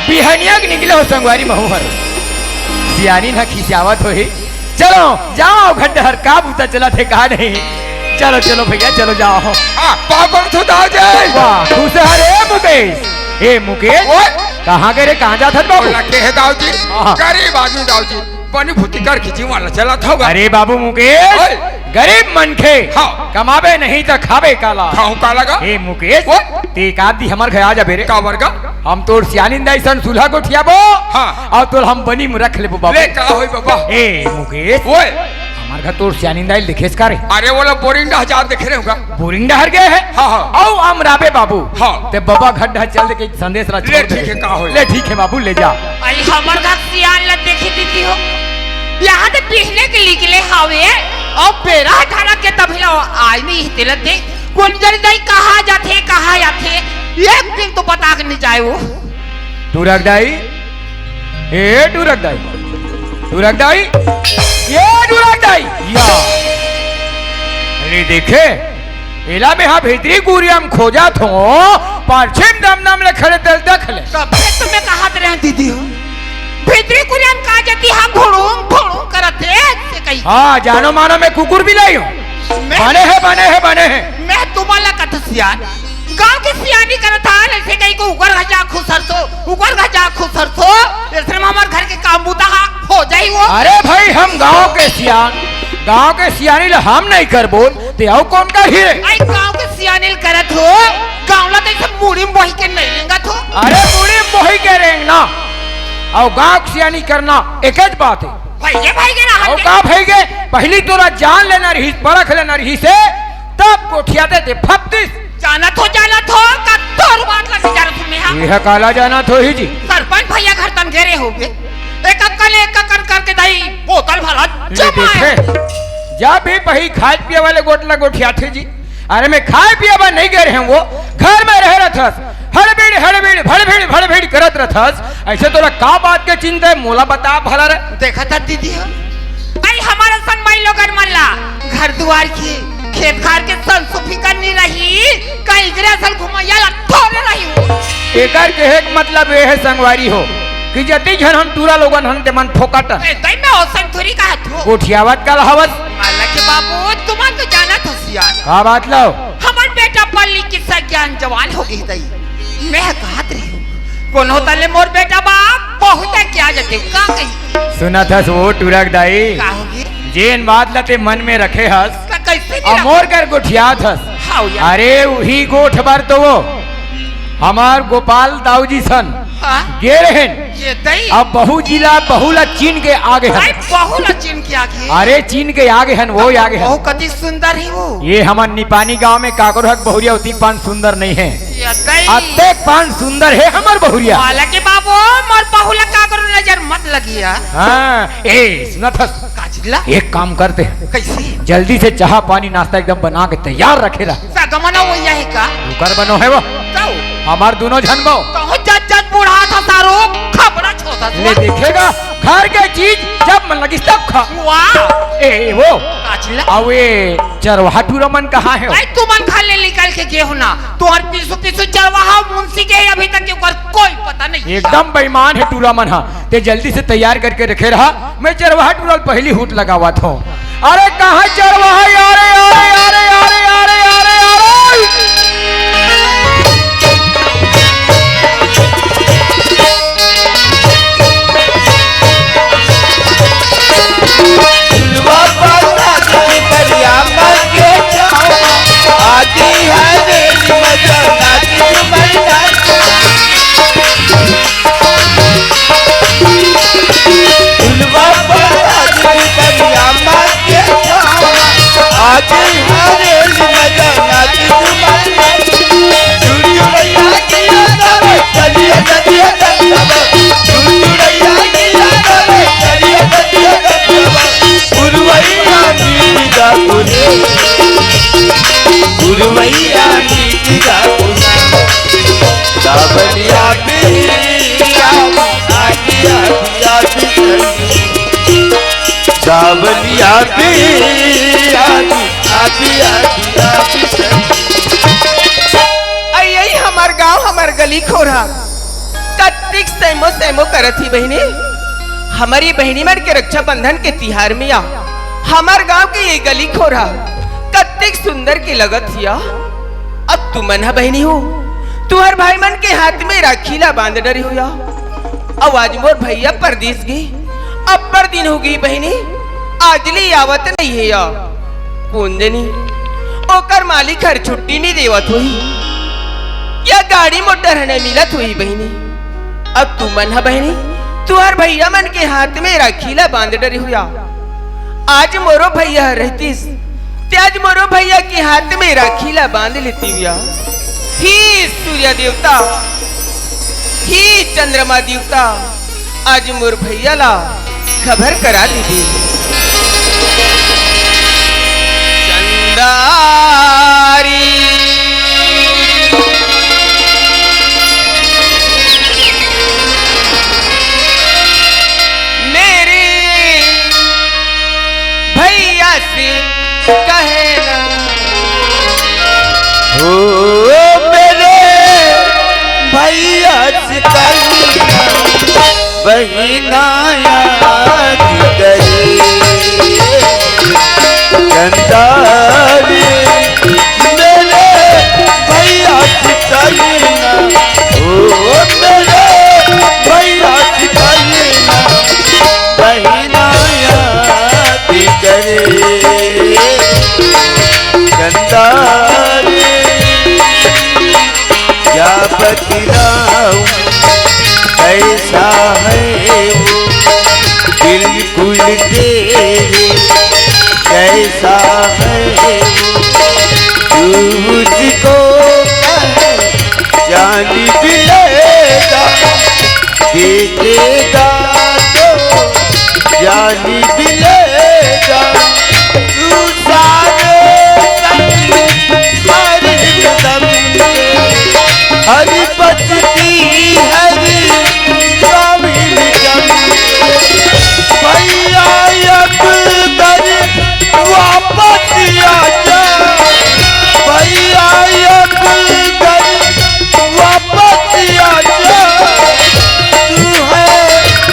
बिहनिया के निकले हो संगवारी महुहर सियानी ना खिसियावत हो ही। चलो जाओ खंडहर का बूता चला थे कहा नहीं। चलो चलो भैया चलो जाओ। पापड़ तो दाव जाए। वाह खुश है मुकेश। ए मुकेश कहाँ गए रे कहाँ जात बाबू? लगे है दाऊ जी गरीब आदमी दाऊ जी पानी फुटी कर खींची वाला चला था। अरे बाबू मुकेश गरीब मनखे हाँ। कमावे नहीं तो खावे काला। खाऊं का लगा? ए मुकेश ते एक आदि हमर घर आ जा बेरे। का वर्गा? हम तोर सियानिंदा ऐसा सुलह को ठियाबो। हाँ। और तोर हम बनी में रख लेबो बाबू। ले का होई बाबा? ए मुकेश ओए हमार घर तोर सियानिंदा लिखेस का रे। अरे वो लोग बोरिंग हजार देख रहे होगा। बोरिंग डहर गए है। हाँ हाँ। औ अमराबे बाबू। हाँ। ते बाबा घर चल दे के संदेश रच। ले ठीक है का होई? ले ठीक है बाबू ले जा। आई हमर घर सियान ल देखी दीदी हो यहाँ से पीछने के निकले हवे और बेरा ठाना के तभिला आज नहीं तिलत दे कौन जरी दई कहाँ जाते एक दिन तो पता के नहीं जाए वो। टूरक दाई ए टूरक दाई टूरक दाई ये टूरक दाई या अरे देखे एला में हाँ भीतरी गुरियम खोजा थो पार्थिम दम नाम ले खड़े तेल देख ले। तब तुम्हें कहा रहे दीदी हो भीतरी कुरियन का जाती हम भोड़ू करते से कहीं। हाँ जानो मानो मैं कुकुर भी नहीं हूँ। बने हैं मैं तुम्हारा कथ सियान गांव के सियानी करता ऐसे कहीं को ऊपर घजा खुसर सो ऐसे हमारे घर के काम बूता हो जाई वो। अरे भाई हम गांव के सियानी ला हम नहीं कर बोल ते आओ कौन का ही आई गांव के सियानी करत हो गांव ला तो मुड़ी मोही के नहीं लेंगा तो। अरे मुड़ी मोही के रेंगना और गांव सियानी करना एक ही बात है। भाई के ना और का भाई के पहली तोरा जान लेना रही परख लेना रही से तब कोठिया दे फप्तिस जाना थो का तोर बात लग जा रहा तुम्हें। हां यह काला जाना थो ही जी। सरपंच भैया घर तन घेरे हो गए एक करके दही बोतल भरा देखे जब भी पही खाए पिए वाले गोटला गोठिया थे जी। अरे मैं खाए पिए वाले नहीं गए रहे वो घर में रह रहा था भड़भीड़ करत रहथस। ऐसे तोरा का बात के चिंता है मोला बता भला रे। देखा था दीदी हो आई हमारा सनमाई लोगन मल्ला घर दुआर की खेत खार के संसुफी करनी रही कहीं गिरसल घुमैया थोड़े रही हो। एकर के एक मतलब ये है संगवारी हो कि जति जन हम टूरा लोगन हम ते मन फोकट दई में औसन थोड़ी का थो कोठियावत का हवस। माला के बाबू तुम तो जाना था सियान का बात लो हमार बेटा पल्ली की सज्ञान जवान हो गई दई मैं कहत रही हूँ कौन होता ले मोर बेटा बाप बहुत है क्या जते का कही सुना था वो टूरक दाई का होगी जेन बात लते मन में रखे हस का कैसे अमोर कर गोठिया थस। अरे वही गोठ बर तो वो हमार गोपाल दाऊजी सन गे रहे ये दई अब बहु जिला बहुला चीन के आगे भाई हन। बहुला चीन के आगे अरे चीन के आगे हन वो आगे हन। बहु कति सुंदर है वो। ये हमार निपानी गांव में काकोर हक बहुरिया उतनी पान सुंदर नहीं है। ये दई अतेक पान सुंदर है हमार बहुरिया। माला के बाबू मोर बहुला का करो नजर मत लगिया। हाँ ए सुना था काजिला एक काम करते हैं कैसे जल्दी से चाह पानी नाश्ता एकदम बना के तैयार रखे रहा। सगमना वो यही का कर बनो है वो हमार दोनों झनबो कहो जज बूढ़ा था सारो खबरा छोटा ले देखेगा घर के चीज जब मन लगी तब खा। वाह ए वो काजिला अब ये चरवाहा टूरमन कहाँ है? भाई तुम खा ले निकल के गे हो ना तुम्हार पीछू चरवाहा मुंशी के अभी तक के कोई पता नहीं। एकदम बेईमान है टूरमन। हाँ ते जल्दी से तैयार करके रखे रहा मैं चरवाहा टूरल पहली हुट लगावा था। अरे कहाँ चरवाहा यारे यारे यारे यारे यारे यारे यारे हमार गांव हमार गली खोरा कत्तिक सैमो सैमो करत ही बहनी। हमारी बहनी मन के रक्षाबंधन के तिहार में हमार गांव के ये गली खोरा कत्तिक सुंदर के लगत हिया। अब तू मन बहनी हो, तुहर भाई मन के हाथ में राखीला बांध डरी हुआ। अब आज मोर भैया परदेश गई, अब पर दिन हो गई बहनी, आजली आवत नहीं है या कौन जनी ओकर मालिक हर छुट्टी नहीं देवत हुई या गाड़ी मोटर हने मिलत हुई बहनी। अब तू मन बहनी, तुहर भैया मन के हाथ में राखीला बांध डरी हुआ। आज मोरो भैया रहतीस त्याज मोरो भैया के हाथ में राखीला बांध लेती हुआ। ही सूर्य देवता, ही चंद्रमा देवता, आज मोर भैया ला खबर करा दीदी। चंदारी मेरे भैया से कहना, हो मेरे भैया से कहना, बहिना याद करे चंदारी। मेरे भैया से कहना, हो मेरे भैया से कहना, बहिना याद करे चंदारी। क्या बतलाऊं ऐसा है वो बिल्कुल तेरे कैसा है वो, तुझको जान भी लेगा देखेगा तो जान भी लेगा। तू सारे हरी बचती हरी काबिल भैया अकबर वापस आजा, भैया अकबर वापस आजा। तू है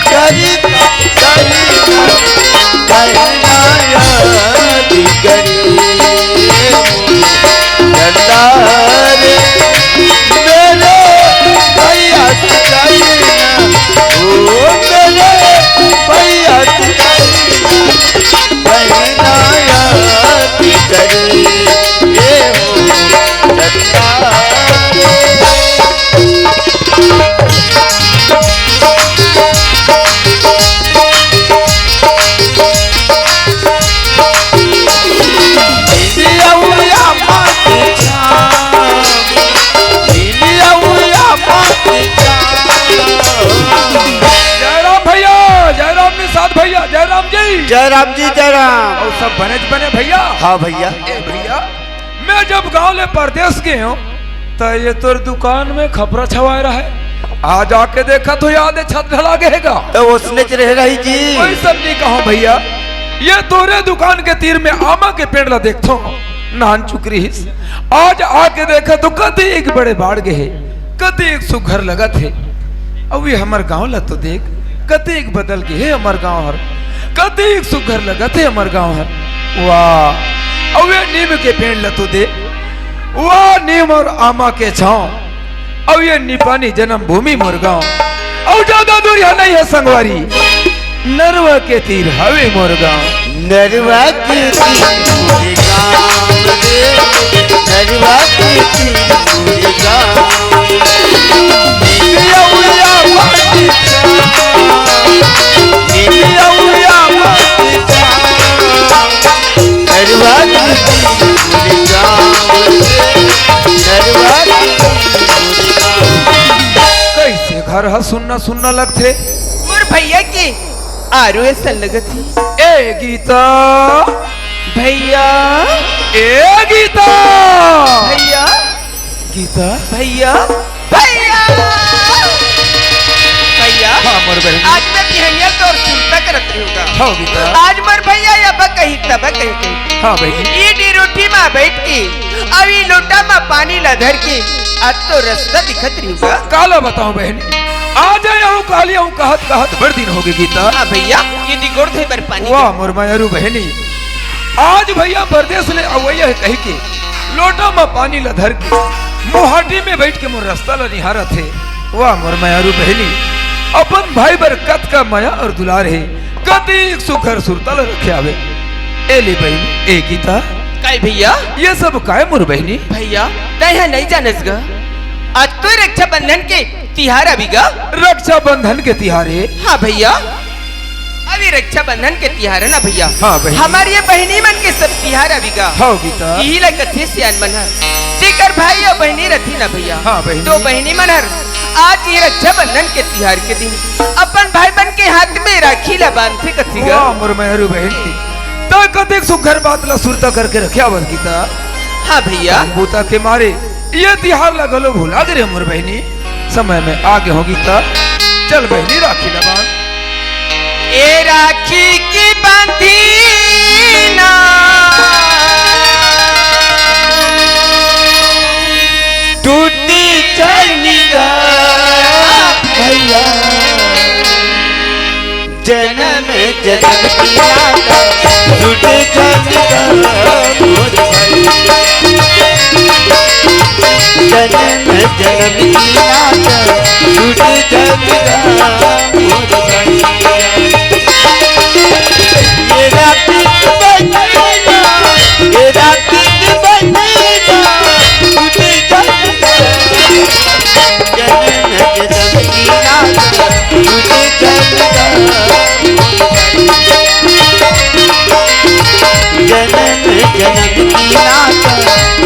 गरीब कहना याद करे चंदारे। मेरे भैया से कहना, ओ मेरे भैया से कहना, बहिना याद करे ये हो चंदारे। जयराम जी, जयराम जी जयराम। और सब बने भैया। हाँ भैया। भैया मैं जब गांव ले परदेश गए हूँ तो ये तोर दुकान में खपरा छवाए रहा है। आज आके देखा तो याद छत ढला गएगा तो उसने रह रही जी। कोई सब नहीं कहो भैया, ये तोरे दुकान के तीर में आमा के पेड़ ला देखो नान चुकरी। आज आके देखा तो कति एक बड़े बाढ़ गए, कति एक सुघर लगा थे। अब ये हमार गांव ला तो देख कति एक बदल गए है हमार गांव हर, कति एक सुघर लगा थे हमार गांव हर। वाह अब ये नीम के पेड़ ला तो देख, वाह नीम और आमा के छांव। अब ये निपानी जन्म भूमि मोर गांव। अब ज्यादा दूर यहाँ नहीं है संगवारी, नरवा के तीर हवे मोर गांव। नरवा के तीर पूरे गांव रे, नरवा के तीर पूरे गांव। निकलिया उड़िया माटी निकलिया उड़िया माटी नरवा के तीर पूरे गांव रे, नरवा के तीर पूरे गांव। कैसे घर हा सुनना सुनना लगते मोर भैया के आरो ऐसा लगत ही। ए गीता भैया, ए गीता भैया, गीता भैया, भैया, भैया। हाँ मोर बहन। आज मैं बिहनिया तो और चिंता करत रहूंगा। हाँ गीता। आज मोर भैया या बा कही तब कही। हाँ बहन। ये डी रोटी में बैठ के अब ये लोटा में पानी ला धर के आज तो रास्ता दिखत रहूंगा। काला बताओ बहन, आ जाए हूँ काली हूँ कहत कहत बड़ दिन हो गए गीता। हाँ भैया ये दिगोड़ थे पर पानी वाह मोर मायरू बहनी, आज भैया परदेश ले अवैया है कही के लोटा में पानी ला धर के मोहाटी में बैठ के मोर रास्ता ला निहारा थे। वाह मोर मायरू बहनी, अपन भाई बर कत का माया और दुलार है, कति सुखर सुरता ला रखे आवे। ए ले बहनी ए गीता, काय भैया ये सब काय मोर बहनी? भैया तय नहीं जानस गा, आज तो रक्षा बंधन के तिहार अभी गा। रक्षा बंधन के तिहारे? हाँ भैया अभी रक्षा बंधन के तिहार है ना भैया। हाँ बहनी। हमारी ये बहनी मन के सब तिहार अभी गा। हाँ गीता। यही ला कथे सियान मन हर जेकर भाई और बहनी रथी ना भैया। हाँ बहनी। तो बहनी मन हर आज ये रक्षा बंधन के तिहार के दिन अपन भाई बन के हाथ में राखी ला बांधते कथी गा। वाह मोर मायरू बहनी, तो कतेक सुखर बात ला सुरता करके रखे आवत गीता। हाँ भैया बूता के मारे ये तिहार लगलो भुला दे रे मोर बहनी, समय में आगे होगी तब। चल बहनी राखी लबान। ए राखी की बांधी ना टूटी चली गा भैया, जन्म जन्म की नाता टूटी चली गा मोर भैया, जन्म जन्म की नाता टूटी चली गा मोर भैया। ये राखी बंधेगा, ये राखी बंधेगा, टूटी चली गा, जन्म जन्म की नाता टूटी चली गा, जन्म जन्म की नाता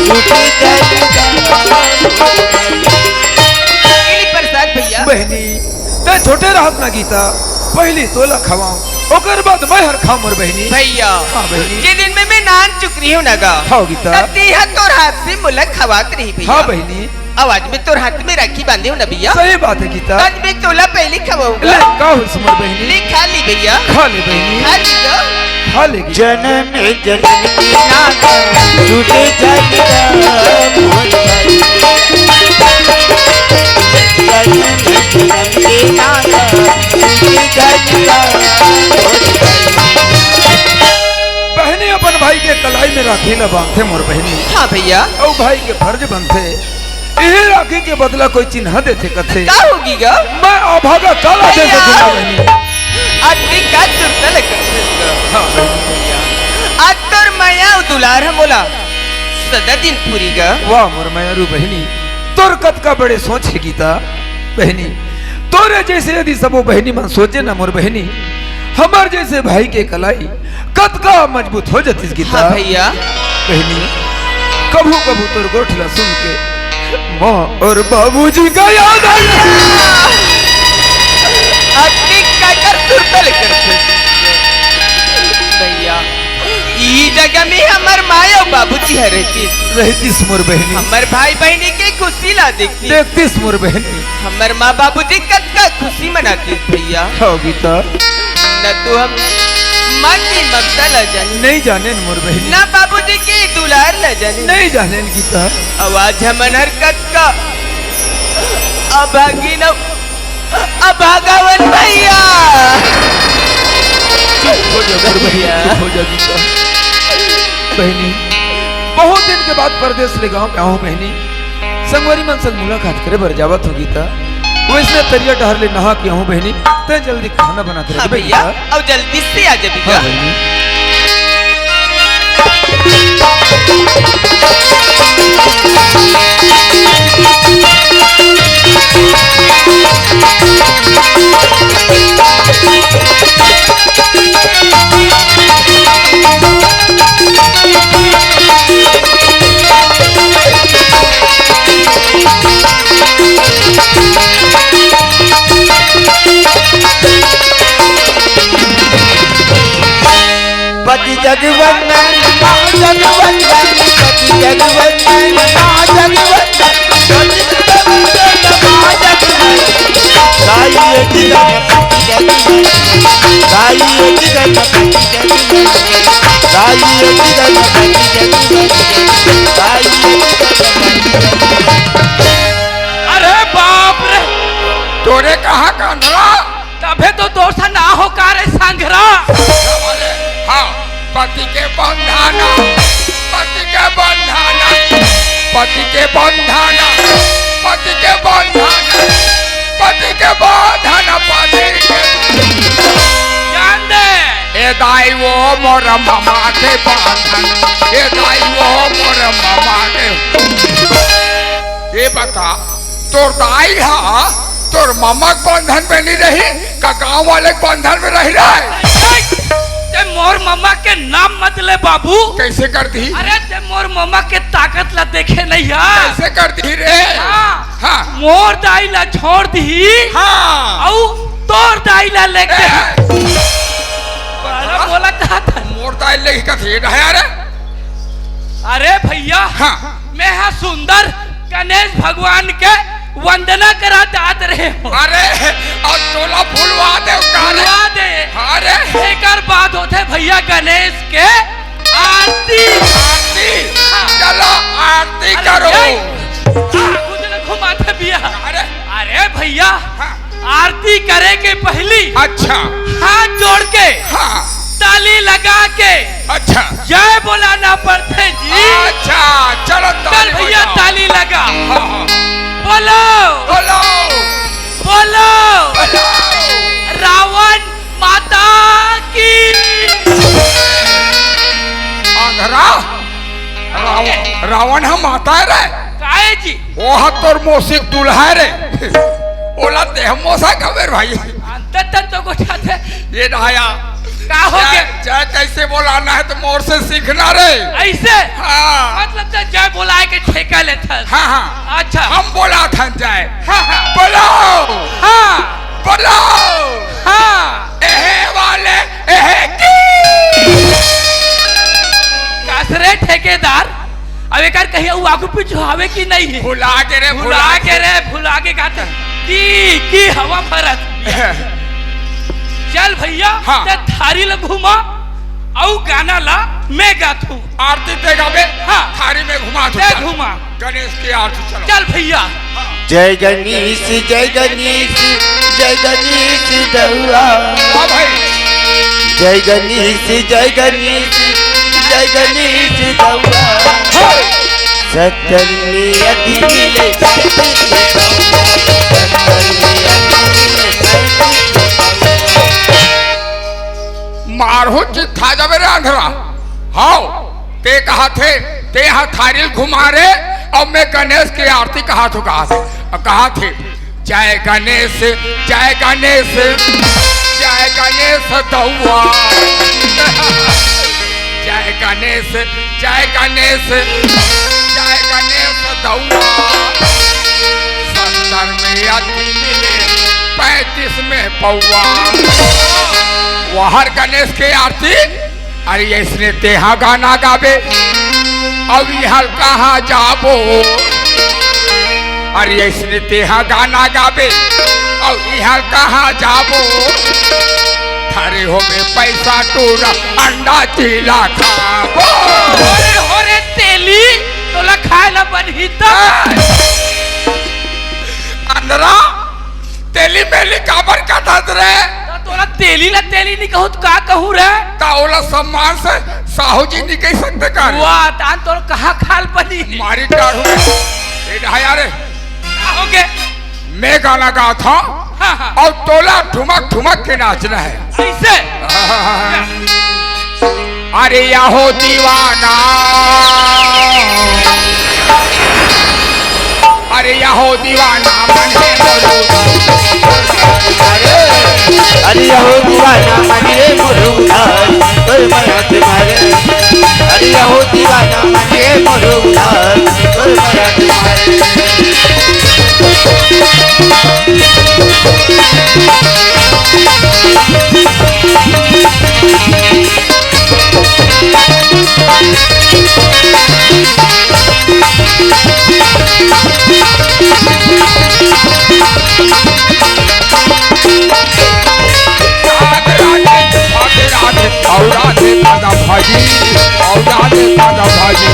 टूटी चली गा। प्रसाद भैया बहनी ते छोटे रहत ना गीता, पहली तोला खवाऊं ओकर बाद मैं हर खाऊं मोर बहनी। भैया हाँ बहनी। के दिन में मैं नान चुक रही हूँ ना गा। हाँ गीता। तती है तोर हाथ से मुलक खवात रही भैया। हाँ बहनी। आवाज में तोर हाथ में राखी बांधे हूँ ना भैया। सही बात है गीता। आज मैं तोला पहले ले खवाऊंगा। का हुई मोर बहनी? ले खा ली भैया, खा ले बहनी, खा ली तो। खा ले गीता। जन्म जन्म की नाता टूटे चली गा मोर भैया, जन्म जन्म की नाता टूटे चली गा मोर भैया। बहनी अपन भाई के कलाई में राखी ला बांधते मोर बहनी, हाँ भैया और भाई के फर्ज बनते यही राखी के बदला कोई चिन्ह देते कथे। क्या होगी गा? मैं अभागा काला दे भैया। दूंगा बहनी। आज भी का चुटता लगा। हाँ बहनी। आज तोर माया दुलार है मोला सदा दिन पूरी गा। वाह मोर मायरू बहनी, तोर कत का बड़े सोच है गीता। बहनी तोरे जैसे यदि सबो बहनी मन सोचे ना मोर बहनी, हमार जैसे भाई के कलाई कत का मजबूत हो जाती गीता। हाँ भैया बहनी कभू कभू तोर गोठला सुन के माँ और बाबूजी का याद आ गया। अपनी काकर सुरतल कर भैया ई जगह में हमर माया और बाबूजी है रहती मोर बहनी, हमर भाई बहनी के खुशी ला देखती, देखतीस मोर बहनी। हमर माँ बाबूजी कत का खुशी मनाती भैया। हाँ गीता। न तो हम मन की ममता ला जानी, नहीं जाने न मोर बहनी, ना बाबूजी की दुलार ला जानी, नहीं जाने न गीता। आवाज हमन हरकत का अभागी न अभागावन भैया। हो जा मोर बहनी, चुप हो जा गीता। बहनी बहुत दिन के बाद परदेश ले गांव में आऊं बहनी, संगवारी मन संग मुलाकात करे बर जावत हो गीता। वैसे तरिया डहर ले नहा के आऊं बहनी, ते जल्दी खाना बना के हाँ रख भैया अब जल्दी से आ जा भैया। हाँ बहनी। पति जगवंदन माँ जगवंदन, पति जगवंदन माँ जगवंदन, पति जगवंदन माँ जगवंदन। गाइए जिगन पति जगवंदन, गाइए जिगन पति जगवंदन, गाइए जिगन पति जगवंदन, गाइए जिगन। अरे बाप रे, तोरे कहा का नरा पति के बंधाना, पति के बंधाना, पति के बंधाना, पति के बंधाना, पति के बंधाना, पति के जान दे ए दाई वो मोर मामा के बंधन, ए दाई वो मोर मामा के। ये बता तोर दाई हा तोर मामा के बंधन में नहीं रही का गाँव वाले के बंधन में रह रहा है? ते मोर मम्मा के नाम मत ले बाबू। कैसे कर दी? अरे ते मोर मम्मा के ताकत ला देखे नहीं है। कैसे कर दी रे? हाँ। हाँ। मोर दाई ला छोड़ दी। हाँ। औ तोर दाई ला लेके बोला कहा था मोर दाई लेके कथी रहा रे? अरे भैया हाँ। मैं हाँ सुंदर गणेश भगवान के वंदना करा जात रहे हो। अरे और तोला फुलवा दे करवा दे। अरे एक बात होते भैया गणेश के आरती। आरती चलो आरती करो। घुमाते भैया। अरे अरे भैया हाँ। आरती करे के पहली अच्छा हाथ जोड़ के हाँ ताली लगा के अच्छा जय बोलाना पड़ते जी। अच्छा चलो चल भैया ताली लगा। हाँ हाँ बोलो बोलो बोलो बोलो रावण माता की। आंधरा रावण हम माता है रे। काहे जी वो हाथ तोर मोसी दुल्हा रे। ओला देह मोसा कबेर भाई अंत तो गोठाते ये नहाया का हो गया? जय कैसे बोलाना है तो मोर से सीखना रे। ऐसे हाँ मतलब तो जय बोलाए के ठेका लेता। हाँ हाँ अच्छा हम बोला था जय। हाँ हाँ बोलो हाँ बोलो हाँ एहे वाले एहे की। कसरे ठेकेदार अब एक कहीं वो आगू पीछे हवे की नहीं है। भुला के रे भुला के कहते की हवा भरत। चल भैया हाँ। ते थारी ला घुमा औ गाना ला मैं गाथू। आरती ते गावे हाँ। थारी में घुमा दो। ते घुमा गणेश की आरती चलो। चल भैया। जय गणेश जय गणेश जय गणेश दहुआ। हाँ भाई जय गणेश जय गणेश जय गणेश दहुआ। सत्तर में अति मिले मारो चिट्ठा जावे रे अंधरा। हाँ ते कहा थे ते यहाँ थारी घुमा रे और मैं गणेश की आरती कहा तो कहा थे जय गणेश जय गणेश जय गणेश दौआ। जय गणेश जय गणेश जय गणेश दौआ। 70 में अति मिले 35 में पौआ। वहर गणेश के आरती अरे इसने तेहा गाना गावे अब हर कहाँ जाबो। अरे इसने तेहा गाना गावे अब हर कहाँ जाबो। थारे हो में पैसा टूरा अंडा चीला खाबो। होरे तेली तोला खाए ला बनही तक। अंदरा तेली मेली काबर कटत रे। तोला तेली ला तेली नहीं कहूँ तो का कहूँ रे। ताओला सम्मान से साहू जी नहीं कह सकते का रे। वाह तान तोर कहाँ खाल पनी मारी टाड़ू ये ढाया रे। हो गए मैं गाना गा था हाँ हाँ और तोला ठुमक ठुमक के नाचना है। ऐसे अरे या हो दीवाना अरे या हो दीवाना मन है मरूदा। अरे हो दीवाना मनिए मुरुगा तोर मरत मारे। अरे हो दीवाना मनिए मुरुगा तोर मरत मारे। राधे दादा भाजी और राधे दादा भाजी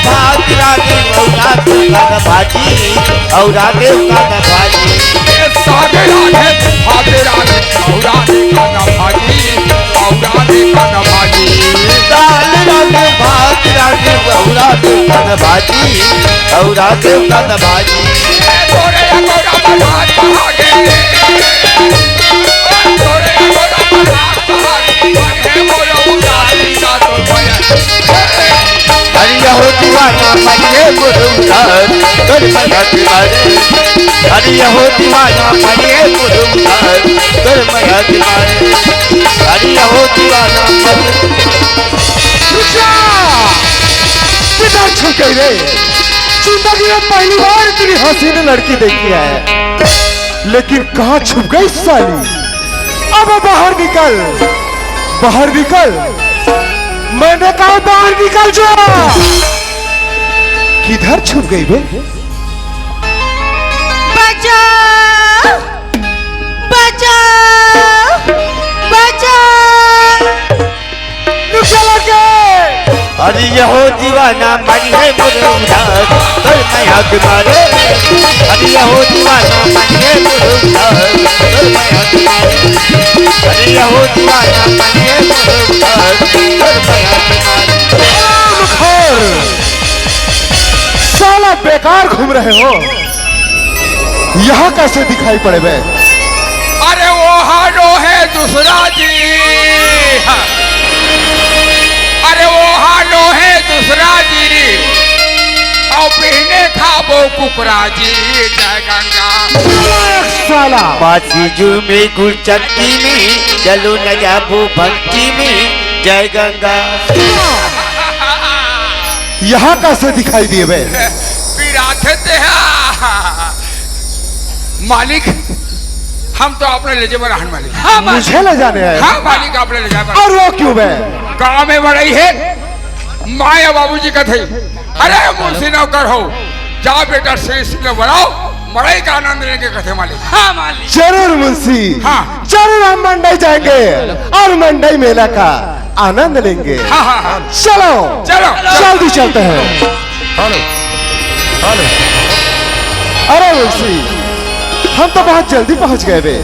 भात राधे औरात भाजी और राधे भाजी। साधे राधे भाते राधे और राधे दादा भाजी और राधे दादा भाजी। न भाजी औरा देवता न भाजी तोरे अगोरा बलात भागे तोरे अगोरा बलात भागे बने बोलो उदासी का तो भया अरे हो दीवाना मनिए मुरुदार कर मयात मारे अरे हो दीवाना मनिए मुरुदार कर मयात मारे अरे हो दीवाना किधर छुप गई रे? जिंदगी में पहली बार इतनी हसीन लड़की देखी है, लेकिन कहाँ छुप गई साली? अब बाहर निकल, बाहर निकल, मैंने कहा बाहर निकल जा। किधर छुप गई बे? बचाओ बचाओ बचाओ रुक जा लड़के। अरे हो दीवाना मनिए मुरुदार कर मयात मारे अरे हो दीवाना मनिए मुरुदार कर मयात मारे अरे हो दीवाना मनिए मुरुदार कर मयात मारे साला बेकार घूम रहे हो, यहाँ कैसे दिखाई पड़े बे? अरे वो हारो है दूसरा जी अरे वो हारो है दूसरा जी और पहने खाबो कुकरा जी जय गंगा साला बासी जुमे गुलचक्की में चलो न जाबो भक्ति में जय गंगा यहाँ कैसे दिखाई दिए बे? पिराते मालिक हम तो अपने ले जाए रहन वाले हाँ मुझे ले जाने आए? हाँ मालिक अपने ले जाए और वो क्यों बे? गाँव में बड़ई है माया बाबूजी का थे अरे मुंशी नौकर हो जाओ बेटा से बढ़ाओ बड़ाई का आनंद लेंगे कथे मालिक हाँ मालिक जरूर मुंशी, हाँ। जरूर हम मंडई जाएंगे और मंडई मेला का आनंद लेंगे। हाँ हाँ हाँ चलो चलो जल्दी चलते हैं। अरे मुंशी, हम तो बहुत जल्दी पहुंच गए बे।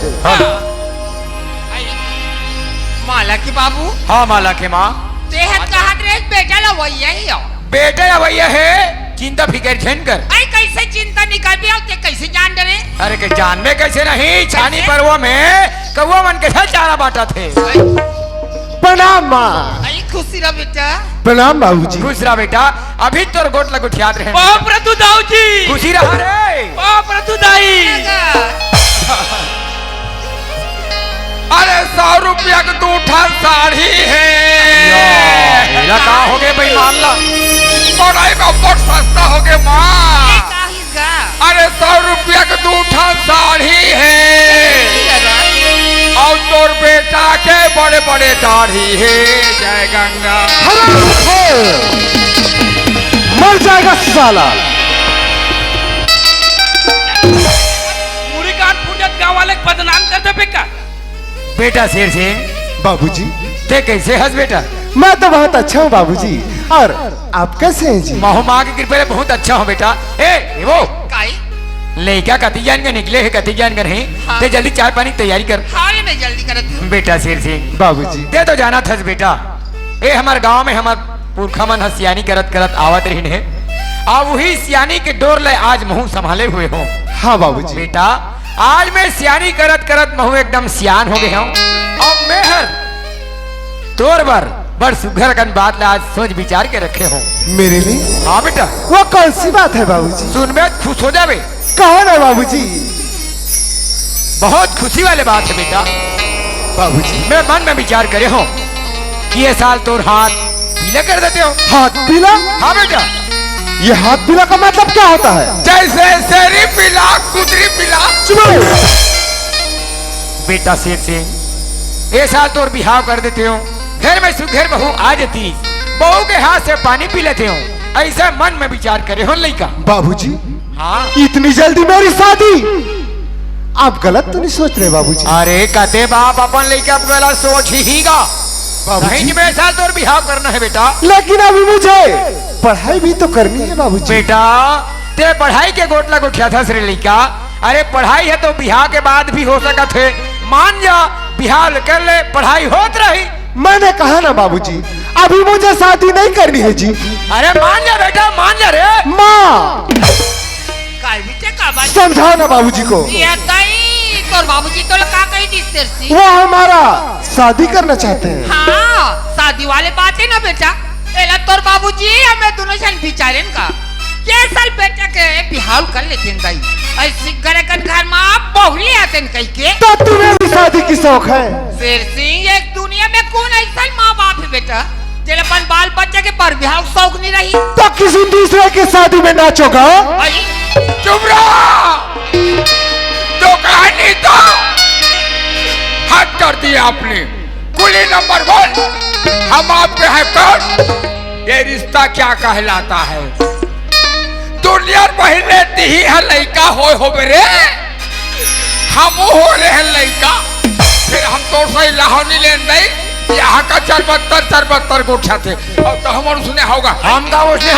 माला के बाबू हाँ माला के माँ तेहत कहा ड्रेस बेटा ला वही है हो बेटे या भैया है चिंता फिकर झेन कर। आई कैसे चिंता निकल भी आते कैसे जान डरे अरे के जान में कैसे नहीं छानी पर्वों में कौवा मन के साथ चारा बांटा थे। प्रणाम माँ। आई खुशी रह बेटा प्रणाम बाबूजी। खुश रहा बेटा, अभी तोर गोट लगुठ याद रहे। बाप रे तू दाऊ जी खुशी रहा रे। बाप रे तू दाई अरे 100 रुपया का दूठा साड़ी है मेरा कहाँ हो गए भाई मामला? बड़ाई का बहुत सस्ता हो गया माँ काहिगा अरे 100 रुपया का दूठा साड़ी है और तोर बेटा के बड़े बड़े दाढ़ी है जय गंगा मर जाएगा साला। मुरी काट फुटत गांव वाले बदनाम कर दे बेका बेटा शेर सिंह बाबूजी ते कैसे हंस बेटा? मैं तो बहुत अच्छा हूँ बाबूजी, और आप कैसे हैं जी? माहो माँ की कृपा से बहुत अच्छा हूँ बेटा। ए वो काई लड़का कति जान कर निकले है कति जान कर नहीं हाँ। ते जल्दी चाय पानी की तैयारी कर हाल में जल्दी करत हूँ बेटा शेर सिंह। बाबूजी ते तो जाना थस बेटा, ए हमार गांव में हमार पुरखा मन हसियानी करत करत आवत रही है अब वही सियानी के डोर ले आज महू संभाले हुए हो। हाँ बाबूजी। बेटा आज मैं सियानी करत करत महू एकदम सियान हो गए हूँ और मेहर तोर बर बड़ सुघर कन बात ला आज सोच विचार के रखे हो। मेरे लिए हाँ बेटा वो कौन सी बात है बाबूजी? सुन में खुश हो जावे। कहो ना बाबूजी। बहुत खुशी वाले बात है बेटा। बाबूजी मैं मन में विचार करे हो कि ये साल तोर हाथ पीला कर देते हो। हाथ पीला? हाँ बेटा ये हाथ पीला का मतलब क्या होता है? जैसे शेरी पिला कुदरी पिला चुप। बेटा शेर सिंह ये साल तोर बिहाव कर देते हो, घर में सुघर बहू आ जाती बहू के हाथ से पानी पी लेते हो, ऐसा मन में विचार करे हो लड़का। बाबूजी हाँ इतनी जल्दी मेरी शादी? आप गलत तो नहीं सोच रहे बाबूजी? अरे कहते बाप अपन लड़का गला सोच ही गा बाबूजी में साल तोर बिहाव करना है बेटा। लेकिन अभी मुझे पढ़ाई भी तो करनी है बाबूजी। बेटा ते पढ़ाई के गोटला को उठा था श्री लड़का। अरे पढ़ाई है तो बिहार के बाद भी हो सकत है, मान जा बिहार कर ले पढ़ाई होत रही मैंने कहा ना बाबूजी, अभी मुझे शादी नहीं करनी है जी। अरे मान जा बेटा, मान जा रे। माँ काय बेटे का बात समझाओ ना बाबूजी को, ये ताई तोर बाबूजी तो का कही दिस तेरे से। वो हमारा शादी करना चाहते हैं। हाँ शादी वाले बात है ना बेटा, एला तोर बाबूजी हमें दोनों जन विचारें का के साल बेटा के बिहाव कर लेते हैं गई ऐसी करे कन घर में बहुली आते हैं कहीं के। तो तुम्हें भी शादी की शौक है? शेर सिंह एक दुनिया में कौन ऐसा माँ बाप है बेटा जेल अपन बाल बच्चे के पर बिहाव शौक नहीं रही। तो किसी दूसरे की शादी में नाचोगा? अरे चुप रहो, तो कहानी तो हद कर दिया आपने। कुली नंबर 1, हम आपके हैं कौन? ये रिश्ता क्या कहलाता है? दुनिया पहले ही है लड़का हो बेरे, हम हो रहे हैं लड़का, फिर हम तो सही लाहौनी लेन नहीं यहाँ का 74 गोठा थे और तो हमारे सुने होगा हम का उसने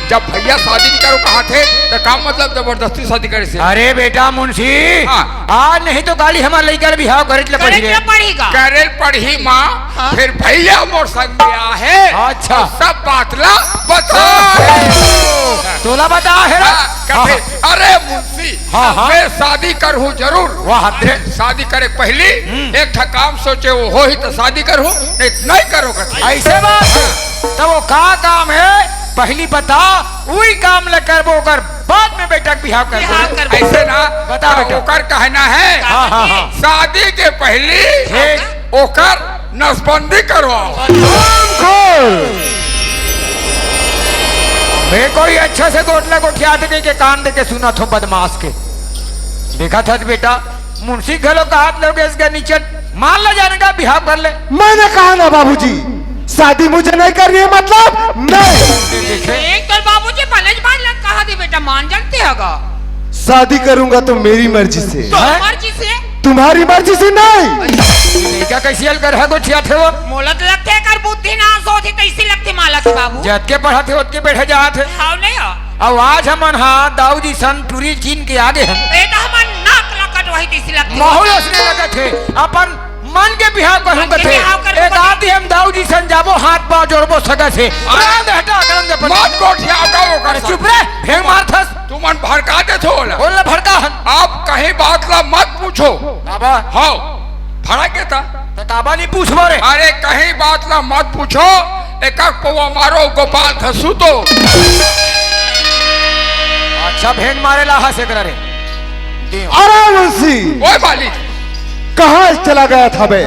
जब भैया शादी नहीं करो कहा थे तो काम मतलब जबरदस्ती शादी करे से। अरे बेटा मुंशी, हाँ। आज नहीं तो गाली हमारे लड़का बिहाव करे करे क्या पड़ेगा। करे पढ़ी माँ, हाँ। फिर भैया मोर संग में आ है। अच्छा। और सब बातला बता तोला बता है ना? कभी अरे मुंशी, हाँ, हाँ। मैं शादी करूँ जरूर। वाह, अरे शादी करे पहली एक ठा काम सोचे वो हो ही तो शादी करूँ, नहीं करो कभी। ऐसे बात तो वो का काम है पहली बता, वही काम ल करबो कर बाद में बेटा बिहाव कर बिहाव कर बो। ऐसे ना बता बेटा। ओकर कहना है हाँ, हाँ, हाँ। शादी के पहले ठीक। ओकर नसबंदी करवाओ। मैं कोई अच्छा से गोटला गोठिया दे के कान दे के सुना थो बदमाश के। देखा था बेटा मुंशी घलो का हाथ लोगे इसका नीचे मान ला जाने का बिहाव कर ले। मैंने कहा ना बाबूजी, शादी मुझे नहीं करनी है, मतलब नहीं। एक तो बाबूजी पहले मान लग कहा दे बेटा मान जानते होगा। शादी करूंगा तो मेरी मर्जी से, तो हैं? मर्जी से तुम्हारी मर्जी से नहीं। क्या कैसी हल कर है गोठिया थे वो? मोलत लगते कर बुद्धि ना सोची तैसी लगती माला के बाबू। जत के पढ़ा थे उत के बैठे जा थे। हाउ नहीं हो अब आज हमन हाँ दाऊ जी सन टूरी चीन के आगे हैं। बेटा हमार नाक लकट वही तैसी लगती। माहौल उसने लगे थे अपन मन के बिहाव करूं मन के थे। बिहाव करूं एक कथे। आदि हम दाऊ जी सन जाबो हाथ पांव जोड़बो सगा से आंध हटा करंगे पर मत गोठिया का वो कर चुप रे फेंग मारथस तू मन भड़का दे थो ना। बोल भड़का हन आप कहीं बात ला मत पूछो। बाबा हाँ भड़के था। तताबा नहीं पूछबो रे। अरे कहीं बात ला मत पूछो, एक पौवा मारो गोपाल धसू तो। अच्छा भेंग मारे ला हंसे कर रे दियो। अरे मुंशी, ओए मालिक, कहाँ चला गया था बे?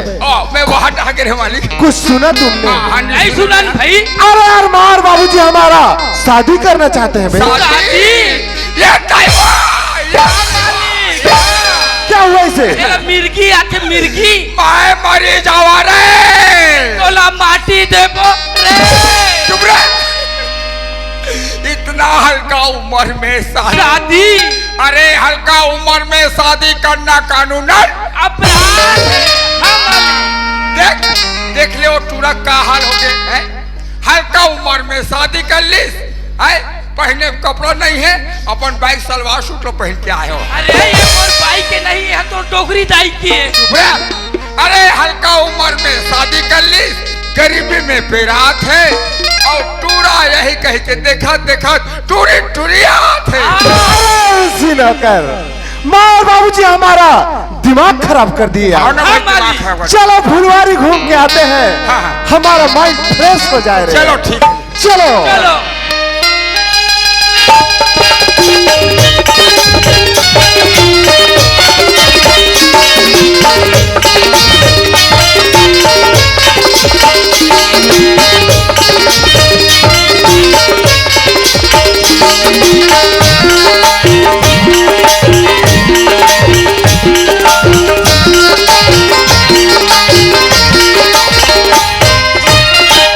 मैं वहां ढाके रहे मालिक। कुछ सुना तुमने? हाँ, नहीं सुना भाई। अरे यार मार, बाबूजी हमारा शादी करना चाहते हैं बे। शादी ये टाइम क्या हुआ इसे? मिर्गी आके मिर्गी मैं मरी जावा रे। तोला माटी देबो रे। चुप रह। इतना हल्का उम्र में शादी, अरे हल्का उम्र में शादी करना कानूनन अपराध देख देख ले वो टूरक का हाल हो गए हैं। हल्का उम्र में शादी कर लीस है, पहने कपड़ा नहीं है, अपन बाइक सलवार सूट लो पहन के आए हो। अरे ये और बाई के नहीं है तो डोगरी दाई की है। चुप रह। अरे हल्का उम्र में शादी कर लीस, गरीबी में पेरात है और टूरा यही कह के देखा देखा टूरी टूरियात है। ऐसी ना कर मार, बाबूजी हमारा दिमाग खराब कर दिया। और ना भाई दिमाग खराब कर। चलो फुलवारी घूम के आते हैं, हाँ, हाँ। हमारा माइंड फ्रेश हो जाए रे। चलो ठीक है। चलो चलो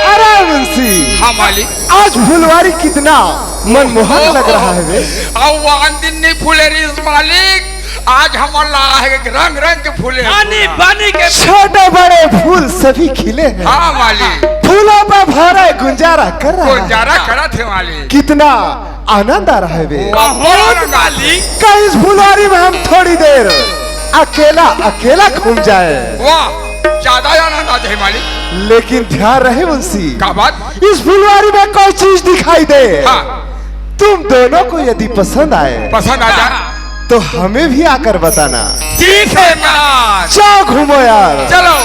अरे मुंशी, हाँ मालिक। आज फुलवारी कितना मनमोहक लग रहा है बे। और वो दिन नहीं फूले रिस मालिक, आज हमारा लगा है कि रंग रंग के फूले पानी के छोटे बड़े फूल सभी खिले हैं। हाँ मालिक, फूलों पर भरे गुंजारा कर रहा है। गुजारा करा थे मालिक। कितना आनंद आ रहा है बे। बहुत मालिक। कल इस फुलवारी में हम थोड़ी देर अकेला अकेला घूम जाए। वाह ज्यादा आनंद आता है मालिक। लेकिन ध्यान रहे मुंशी, क्या बात? इस फुलवारी में कोई चीज दिखाई दे, हाँ तुम दोनों को यदि पसंद आए पसंद आ जा। तो हमें भी आकर बताना। ठीक है महाराज, जाओ घूमो यार। चलो।